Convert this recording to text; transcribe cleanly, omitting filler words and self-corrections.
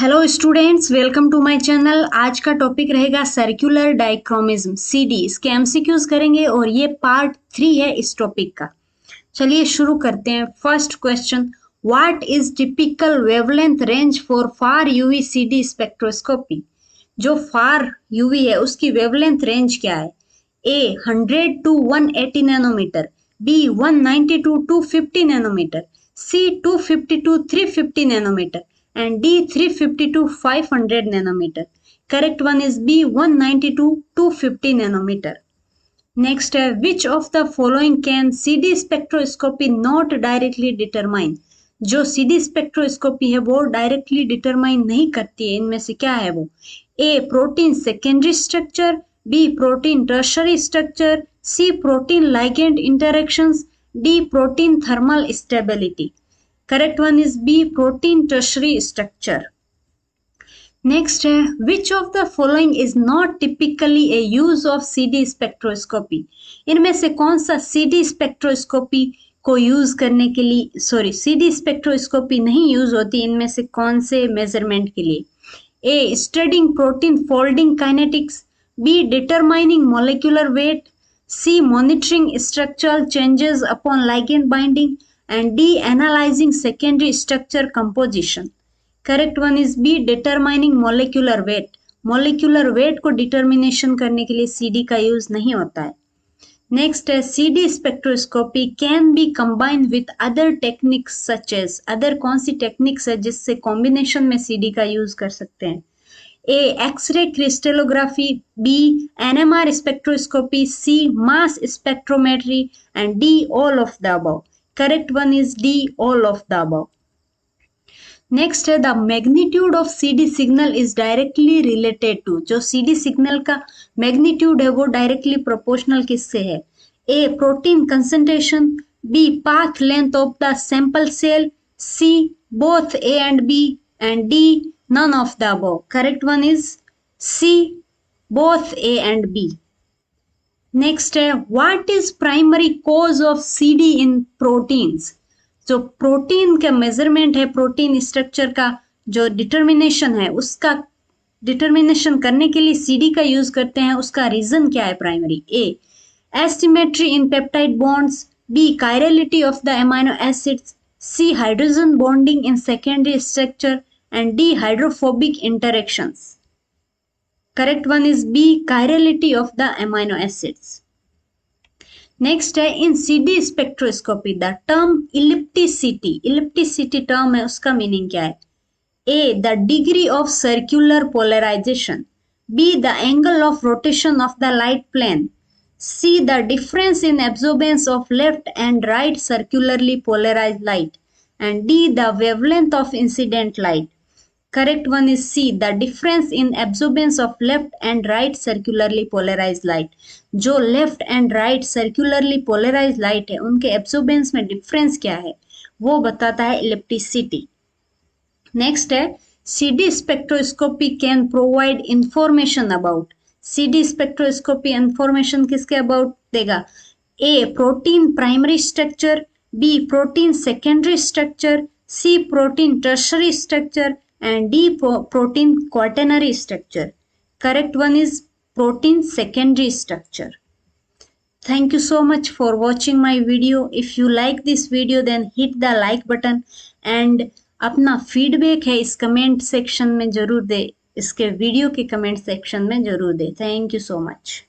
Hello students, welcome to my channel. आज का topic रहेगा सर्कुलर डाइक्रोमिज्म सीडी। इसके एमसीक्यूज करेंगे और ये पार्ट 3 है इस टॉपिक का। चलिए शुरू करते हैं। First question, what is typical wavelength range for far UV CD spectroscopy. जो फार यूवी है उसकी वेवलेंथ रेंज क्या है? A 100 to 180 nanometre, B 190 to 250 nanometre, C 250 to 350 nanometre and D 350 to 500 nanometer. Correct one is B 190 to 250 nanometer. Next है, which of the following can CD spectroscopy not directly determine? जो CD spectroscopy है वो directly determine नहीं करती है, इनमें से क्या है वो? A protein secondary structure, B protein tertiary structure, C protein ligand interactions, D protein thermal stability. Correct one is B protein tertiary structure. Next है, which of the following is not typically a use of CD spectroscopy? इनमें से कौन सा CD spectroscopy को use करने के लिए CD spectroscopy नहीं यूज होती इनमें से कौन से मेजरमेंट के लिए? A studying protein folding kinetics, B determining molecular weight, C monitoring structural changes upon ligand binding, and D analyzing secondary structure composition. Correct one is B determining molecular weight. molecular weight को determination करने के लिए CD का use नहीं होता है. Next है, CD spectroscopy can be combined with other techniques such as. other कौन सी techniques है जिससे combination में CD का यूज कर सकते हैं? A X-ray crystallography, B NMR spectroscopy, C mass spectrometry, and D all of the above. Correct one is D all of the above. Next है, the magnitude of CD signal is directly related to. जो CD signal का magnitude है वो directly proportional किससे है? A protein concentration, B path length of the sample cell, C both A and B, and D none of the above. Correct one is C both A and B. Next है, what is primary cause of CD in proteins. जो protein का measurement है, protein structure का जो determination है उसका determination करने के लिए CD का यूज करते हैं, उसका रीजन क्या है primary? A asymmetry in peptide bonds, B chirality of the amino acids, C hydrogen bonding in secondary structure, and D hydrophobic interactions. Correct one is B chirality of the amino acids. Next है, in CD spectroscopy the term ellipticity term है, उसका meaning क्या है? A the degree of circular polarization, B the angle of rotation of the light plane, C the difference in absorbance of left and right circularly polarized light, and D the wavelength of incident light. Correct one is C the difference in absorbance of left and right circularly polarized light. जो left and right circularly polarized light है उनके absorbance में difference क्या है वो बताता है ellipticity. Next है, CD spectroscopy can provide information about. CD spectroscopy information किसके about देगा? A protein primary structure, B protein secondary structure, C protein tertiary structure, and D protein quaternary structure. Correct one is protein secondary structure. Thank you so much for watching my video. If you like this video then hit the like button and अपना feedback है इस comment section में जरूर दे, इसके video के comment section में जरूर दे. Thank you so much.